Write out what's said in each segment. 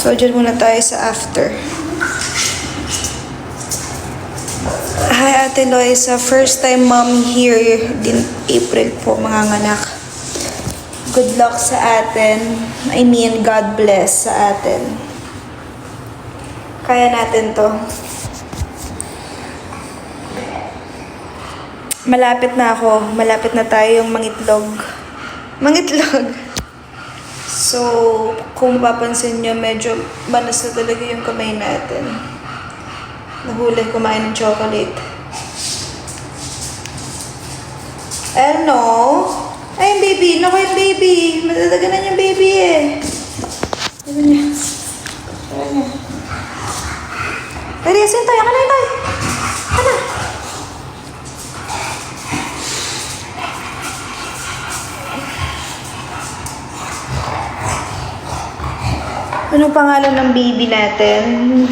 So, dyan muna tayo sa after. Hi, Ate Loisa. First time mom here din April po, mga anak. Good luck sa atin. I mean, God bless sa atin. Kaya natin to. Malapit na ako. Malapit na tayo yung mangitlog. Mangitlog. So, kung mapapansin nyo, medyo manas na talaga yung kamay natin. Nahuli kumain ng chocolate. Ano? Ay, yung baby. Naku, yung baby. Madadaganan yung baby eh. Ano niya? Ano niya? Pwede, asin tayo. Ano tayo? Ano? Anong pangalan ng baby natin?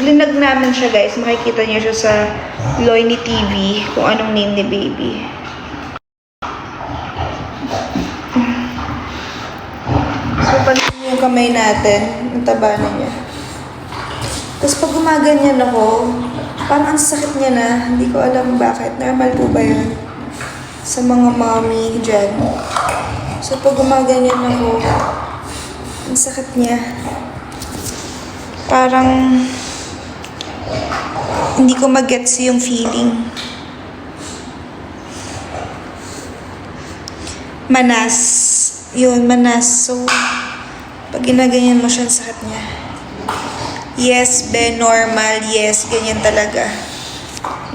Linag namin siya, guys. Makikita niyo siya sa Loiny TV kung anong name ni baby. So, pansin niyo yung kamay natin. Ang taba na niya. Tapos pag gumaganyan ako, parang ang sakit niya na. Hindi ko alam bakit. Normal po ba yun? Sa mga mommy dyan. So, pag gumaganyan ako, ang sakit niya. Parang hindi ko mag-gets yung feeling. Manas. Yun, manas. So, pag ginaganyan mo siya, ang sakit niya. Yes, be, normal. Yes, ganyan talaga.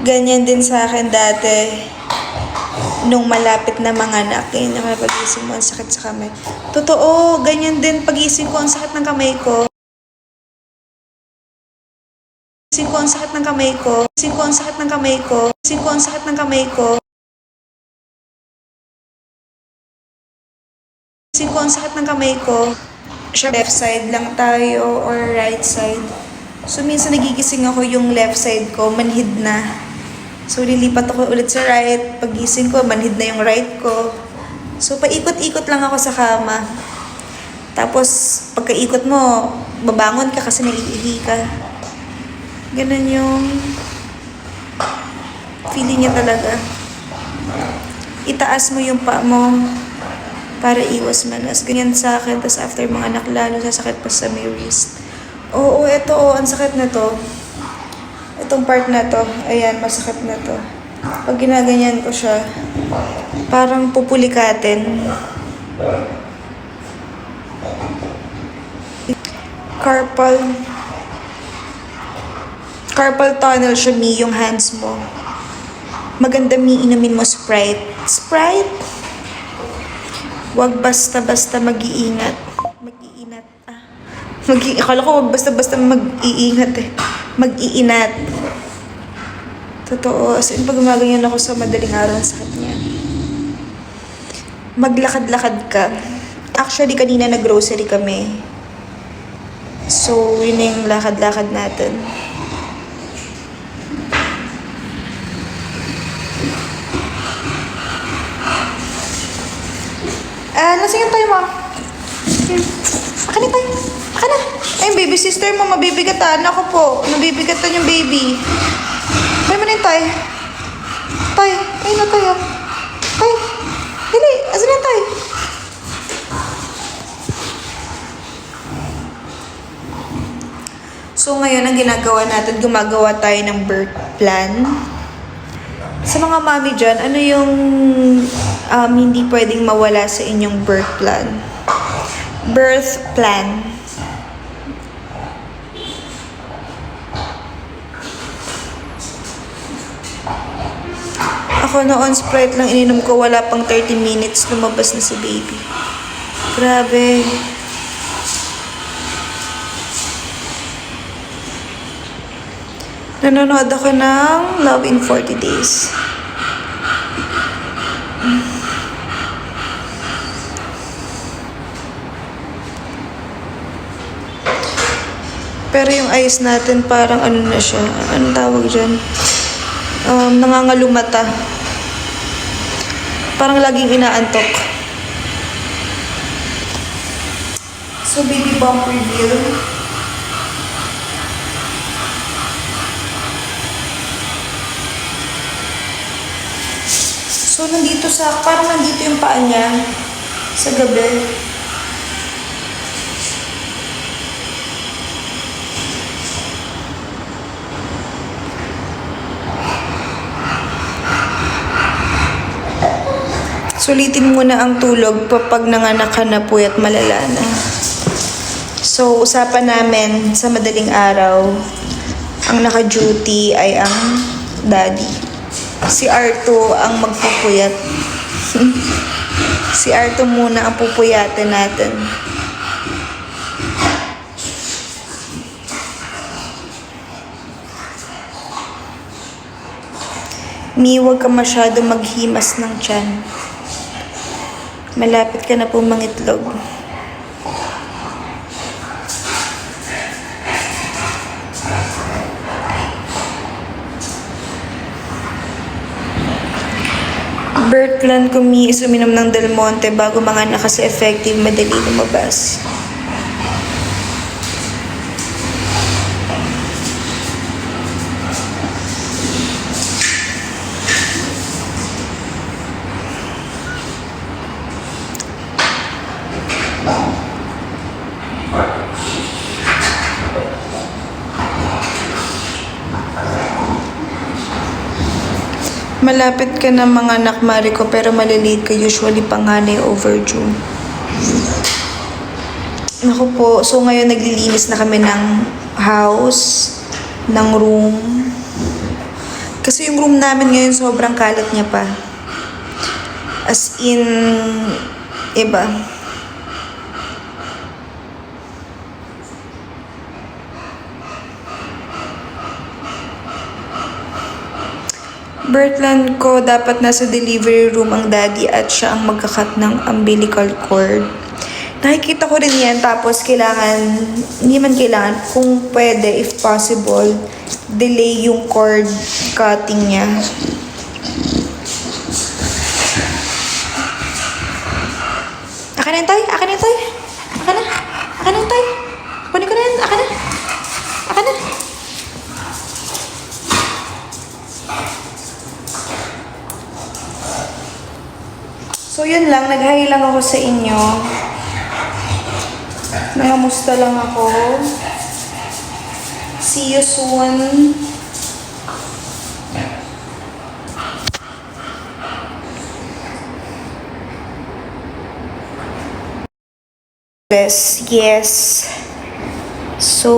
Ganyan din sa akin dati. Nung malapit na manganak. Ganyan naman pag-ising mo, ang sakit sa kamay. Totoo, ganyan din pag-ising ko, ang sakit ng kamay ko. Ang sakit ng kamay ko. Ang sakit ng kamay ko. Ang sakit ng kamay ko. Ang sakit ng kamay ko. Siya left side lang tayo or right side. So minsan nagigising ako yung left side ko, manhid na. So lilipat ako ulit sa right. Pagising ko, manhid na yung right ko. So paikot-ikot lang ako sa kama. Tapos pagkaikot mo, babangon ka kasi naiihi ka. Ganun yung feeling niya talaga. Itaas mo yung paa mo para iwas manas. Ganyan sa akin. Tapos after mga anak, lalo sasakit pa sa may wrist. Oo, ito ang sakit na to. Itong part na to. Ayan, masakit na to. Pag ginaganyan ko siya, parang pupulikatin. Carpal tunnel siya, Mi, yung hands mo. Maganda, Mi, inumin mo Sprite. Sprite? Huwag basta-basta mag-iingat. Mag-iinat. Akala ko huwag basta-basta mag-iingat eh. Mag-iinat. Totoo. As in, pag gumaganyan ako sa madaling araw, sa kanya. Maglakad-lakad ka. Actually, kanina nag-grocery kami. So, yun yung lakad-lakad natin. Nasingan tayo, Ma. Akin na tayo. Akin na. Ay, baby sister mo, mabibigatan. Ako po, nabibigatan yung baby. May manin tayo. Tayo. Ay, na tayo. Tayo. Dili. Asan yan tayo? So, ngayon, ang ginagawa natin, gumagawa tayo ng birth plan. Sa mga mami dyan, ano yung hindi pwedeng mawala sa inyong birth plan? Birth plan. Ako noon, Sprite lang ininom ko, wala pang 30 minutes, lumabas na si baby. Grabe. Nanonood ako ng Love in 40 Days. Pero yung eyes natin parang ano na siya. Anong tawag dyan? Nangangalumata. Parang laging inaantok. So, baby bump reveal. parang nandito yung paa niya sa gabi. Sulitin muna ang tulog pag nanganak ka na po at malala na. So, usapan namin sa madaling araw, ang naka-duty ay ang daddy. Si Arto ang magpupuyat. Si Arto muna ang pupuyatin natin. Mi, huwag ka masyado maghimas ng tiyan. Malapit ka na po mangitlog. Birth plan ko, Mi, is uminom ng Del Monte bago manganak kasi effective, madali lumabas. Malapit ka na mga anak, Mariko, pero malilate ka, usually panganay overdue. Naku po, so ngayon naglilinis na kami ng house, ng room. Kasi yung room namin ngayon sobrang kalat niya pa. As in, iba. Birthland ko, dapat nasa delivery room ang daddy at siya ang magkakat ng umbilical cord. Nakikita ko rin yan, tapos hindi man kailangan, kung pwede, if possible, delay yung cord cutting niya. Akin na yun, Tay? Akin na yun, Tay? Akin na? Akin na yun, Tay? Kunin ko na yun, akin na? Akin na? So, yun lang. Nag-hi lang ako sa inyo. Nangamusta lang ako. See you soon. Yes. So,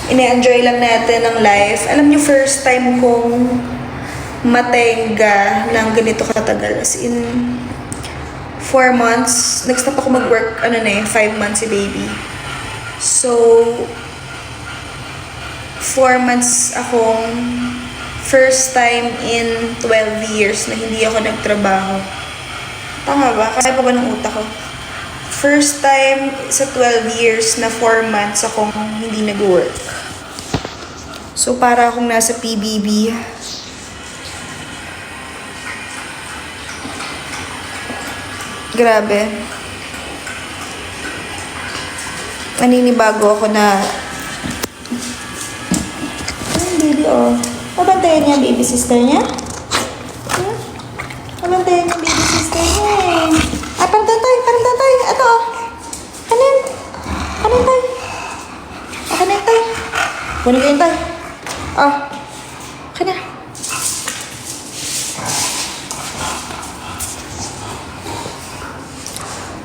ine-enjoy lang natin ang life. Alam niyo, first time kong matenga ng ganito katagal. As in, 4 months. Nag-stop ako mag-work, 5 months si baby. So, 4 months akong first time in 12 years na hindi ako nagtrabaho. Tama ba? Kaya pa ba ng utak ko? First time sa 12 years na 4 months akong hindi nag-work. So, para akong nasa PBB. Grabe. Naninibago ako na baby, Pabantayan niya ang baby sister niya? Pabantayan niya ang baby sister niya eh. Parang tatay. Ito Kanin tay. Kanin tay. Kunin ko yun tay. Kana.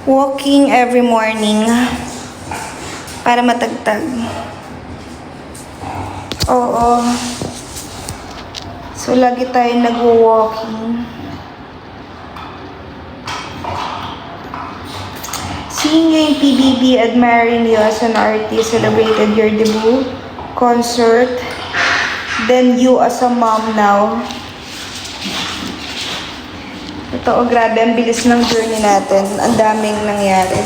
Walking every morning para matagtag. Oo. So, lagi tayo nag-walking. Seeing you in PBB, admiring you as an artist, celebrated your debut concert, then you as a mom now. Ito, grabe, ang bilis ng journey natin. Ang daming nangyari.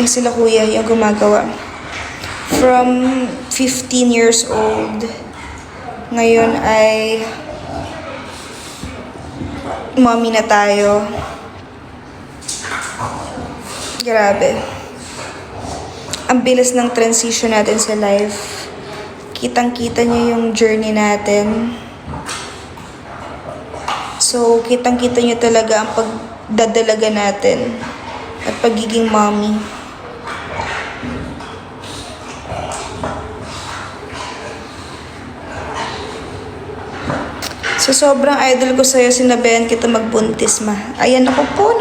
Sila kuya yung gumagawa. From 15 years old, ngayon ay mommy na tayo. Grabe. Ang bilis ng transition natin sa life. kitang-kita niyo yung journey natin. So, kitang-kita niyo talaga ang pagdadalaga natin at pagiging mommy. So, sobrang idol ko sa'yo, sinabihan kita magbuntis, ma. Ayan, naku po.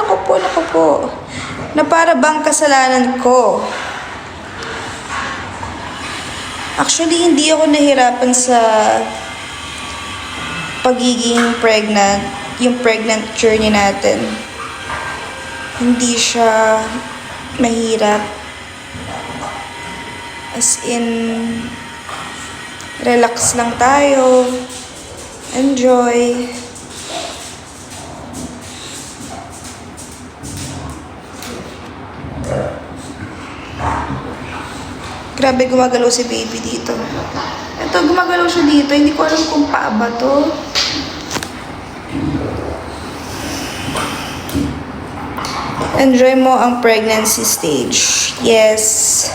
Na para bang kasalanan ko. Actually, hindi ako nahirapan sa pagiging pregnant, yung pregnant journey natin. Hindi siya mahirap. As in, relax lang tayo. Enjoy. Grabe, gumagalaw si baby dito. Ito, gumagalaw siya dito. Hindi ko alam kung paa ba to. Enjoy mo ang pregnancy stage. Yes.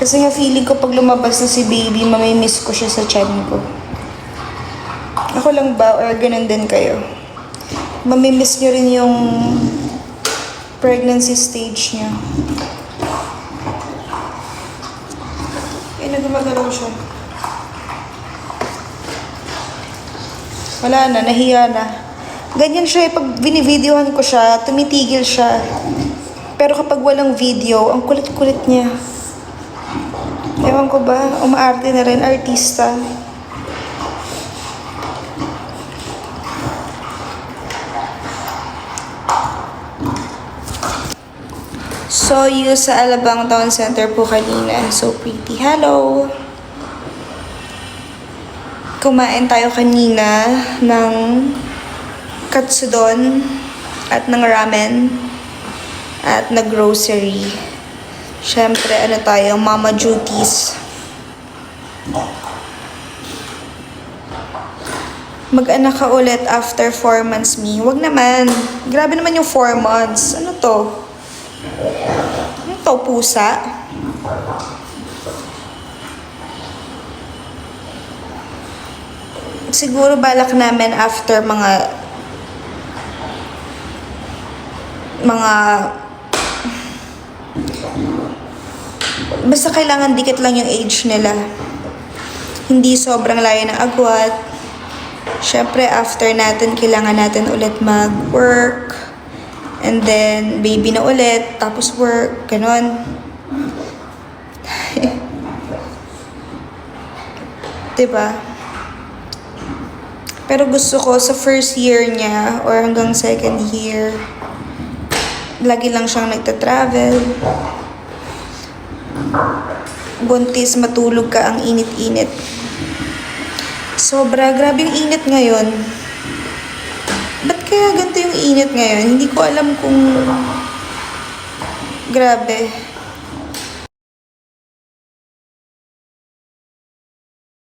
Kasi nga feeling ko pag lumabas na si baby, mamimiss ko siya sa tiyan ko. Ako lang ba? Or ganun din kayo? Mamimiss nyo rin yung pregnancy stage niya. Gumagalaw siya. Wala na, nahiya na. Ganyan siya, pag binivideohan ko siya, tumitigil siya. Pero kapag walang video, ang kulit-kulit niya. Ewan ko ba, umaarte na rin, artista. Saw you sa Alabang Town Center po kanina. So pretty. Hello! Kumain tayo kanina ng katsudon at ng ramen at nag-grocery. Siyempre, ano tayo, mama duties. Mag-anak ka ulit after 4 months, me. Wag naman. Grabe naman yung 4 months. Ano to? Ano to, pusa? Siguro balak namin after mga basta kailangan dikit lang yung age nila. Hindi sobrang layo ng agwat. Syempre, after natin, kailangan natin ulit mag-work. And then, baby na ulit, tapos work, ganon. Diba? Pero gusto ko sa first year niya, or hanggang second year, lagi lang siyang nagta-travel. Buntis, matulog ka, ang init-init. Sobra, grabe yung init ngayon. Ba't kaya ganito yung init ngayon? Hindi ko alam kung grabe.